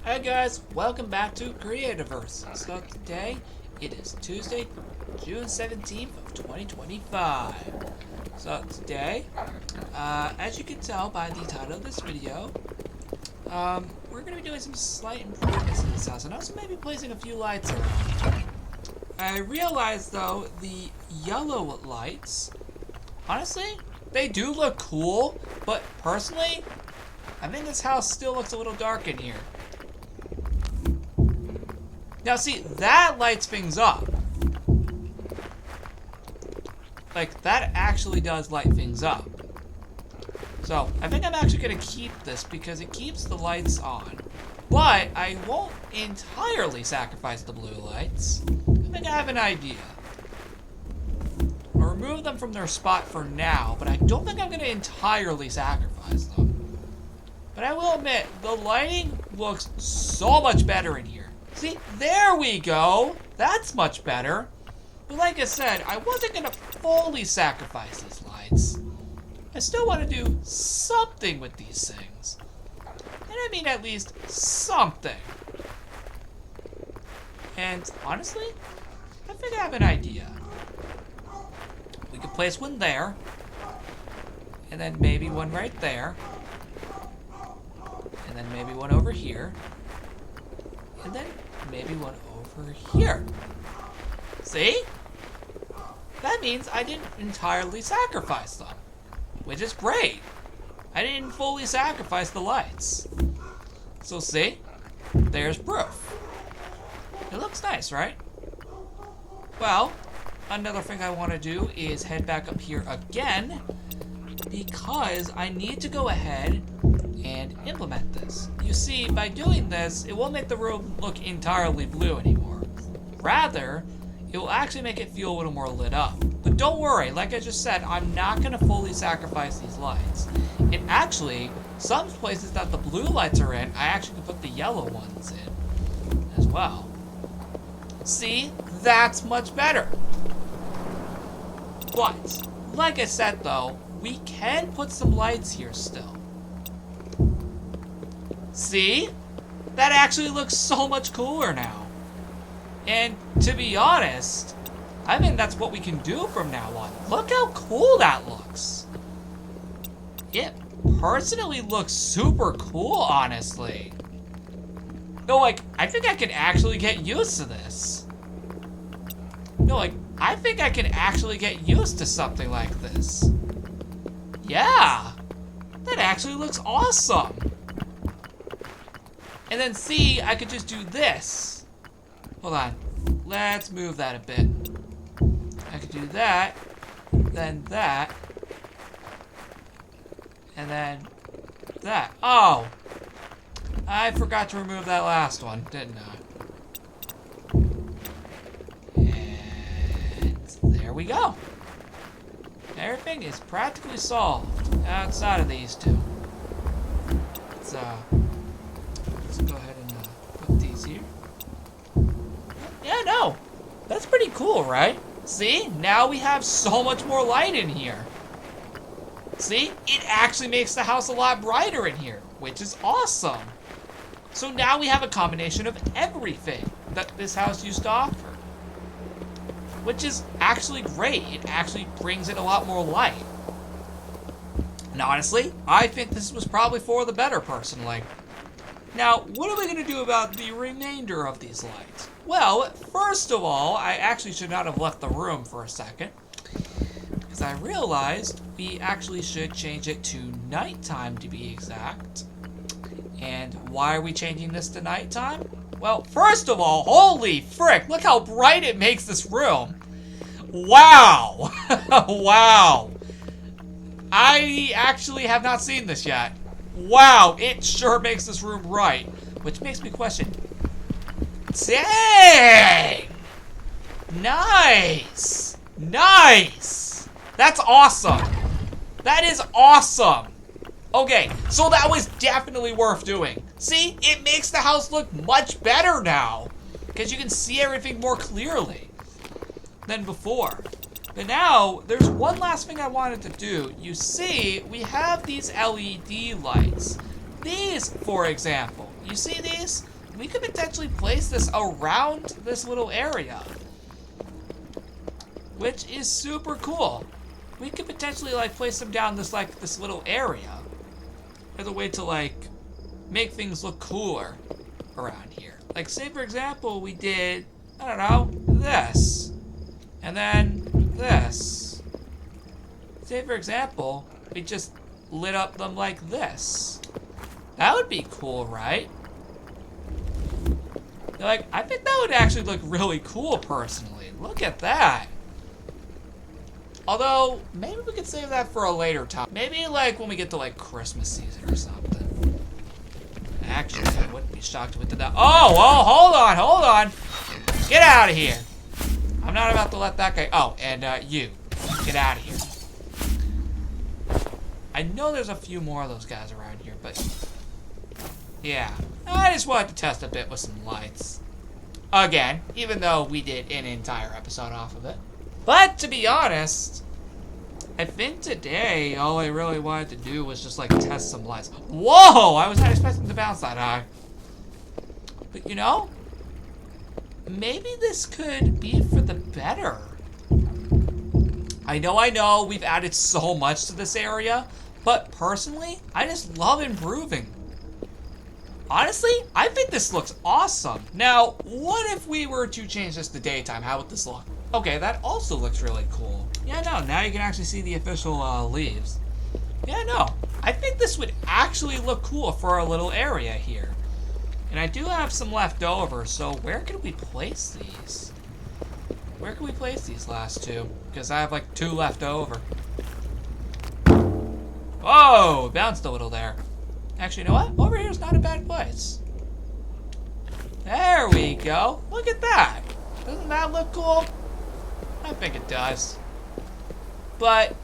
Hi guys, welcome back to Creativerse. So today, it is Tuesday, June 17th of 2025. So today, as you can tell by the title of this video, we're going to be doing some slight improvements to this house and also maybe placing a few lights around. I realized though, the yellow lights, honestly, they do look cool, but personally, I think this house still looks a little dark in here. Now see, that lights things up. Like, that actually does light things up. So, I think I'm actually going to keep this because it keeps the lights on. But, I won't entirely sacrifice the blue lights. I think I have an idea. I'll remove them from their spot for now, but I don't think I'm going to entirely sacrifice them. But I will admit, the lighting looks so much better in here. See, there we go. That's much better. But like I said, I wasn't going to fully sacrifice these lights. I still want to do something with these things. And I mean at least something. And honestly, I think I have an idea. We could place one there. And then maybe one right there. And then maybe one over here. And then maybe one over here. See? That means I didn't entirely sacrifice them, which is great. I didn't fully sacrifice the lights. So see? There's proof. It looks nice, right? Well, another thing I want to do is head back up here again because I need to go ahead and implement this. You see, by doing this, it won't make the room look entirely blue anymore. Rather, it will actually make it feel a little more lit up. But don't worry, like I just said, I'm not going to fully sacrifice these lights. And actually, some places that the blue lights are in, I actually put the yellow ones in as well. See, that's much better. But, like I said though, we can put some lights here still. See? That actually looks so much cooler now. And to be honest, I think that's what we can do from now on. Look how cool that looks. It personally looks super cool, honestly. No, like, I think I can actually get used to this. No, like, I think I can actually get used to something like this. Yeah, that actually looks awesome. And then see, I could just do this. Hold on. Let's move that a bit. I could do that, then that, and then that. Oh! I forgot to remove that last one, didn't I? And there we go. Everything is practically solved outside of these two. Let's go ahead and put these here. Yeah, no, that's pretty cool, right? See, now we have so much more light in here. See, it actually makes the house a lot brighter in here, which is awesome. So now we have a combination of everything that this house used to offer, which is actually great. It actually brings in a lot more light. And honestly, I think this was probably for the better, personally. Now, what are we going to do about the remainder of these lights? Well, first of all, I actually should not have left the room for a second, because I realized we actually should change it to nighttime to be exact. And why are we changing this to nighttime? Well, first of all, holy frick, look how bright it makes this room. Wow! Wow! I actually have not seen this yet. Wow, it sure makes this room bright, which makes me question. Dang! Nice! Nice! That's awesome! That is awesome! Okay, so that was definitely worth doing. See, it makes the house look much better now, because you can see everything more clearly than before. But now, there's one last thing I wanted to do. You see, we have these LED lights. These, for example, you see these? we could potentially place this around this little area, which is super cool. We could potentially like place them down this little area as a way to like make things look cooler around here. Like say for example, we did, I don't know, this, and then this. Say for example, we just lit up them like this. That would be cool, right? Like, I think that would actually look really cool personally. Look at that. Although, maybe we could save that for a later time. Maybe like when we get to like Christmas season or something. Actually, I wouldn't be shocked if we did that. Oh, hold on. Get out of here. I'm not about to let that guy, oh, and you, get out of here. I know there's a few more of those guys around here, but yeah. I just wanted to test a bit with some lights. Again, even though we did an entire episode off of it. But to be honest, I think today all I really wanted to do was just like test some lights. Whoa! I was not expecting to bounce that high. But you know, maybe this could be for the better. I know, we've added so much to this area, but personally, I just love improving. Honestly, I think this looks awesome. Now, what if we were to change this to daytime? How would this look? Okay, that also looks really cool. Yeah, no, now you can actually see the official leaves. Yeah, no, I think this would actually look cool for our little area here. And I do have some left over, so where can we place these? Where can we place these last two? Because I have like 2 left over. Whoa, bounced a little there. Actually, you know what? Over here is not a bad place. There we go. Look at that. Doesn't that look cool? I think it does. But,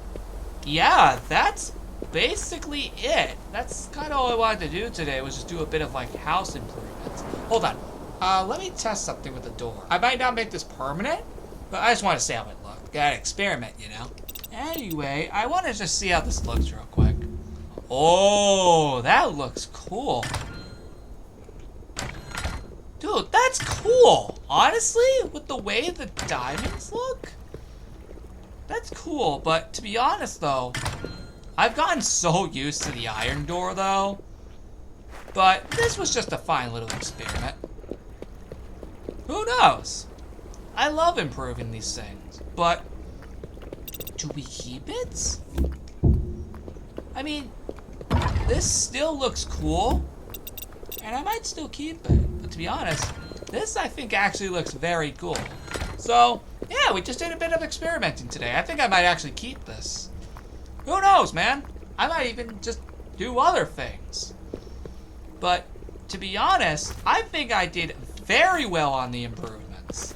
yeah, that's basically it. That's kind of all I wanted to do today, was just do a bit of, like, house improvements. Hold on. Let me test something with the door. I might not make this permanent, but I just want to see how it looks. Gotta experiment, you know? Anyway, I want to just see how this looks real quick. Oh, that looks cool. Dude, that's cool. Honestly, with the way the diamonds look, that's cool. But to be honest, though, I've gotten so used to the iron door, though. But this was just a fine little experiment. Who knows? I love improving these things. But do we keep it? I mean, this still looks cool, and I might still keep it. But to be honest, this I think actually looks very cool. So, yeah, we just did a bit of experimenting today. I think I might actually keep this. Who knows, man? I might even just do other things. But to be honest, I think I did very well on the improvements.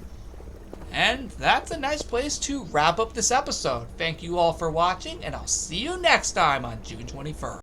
And that's a nice place to wrap up this episode. Thank you all for watching, and I'll see you next time on June 21st.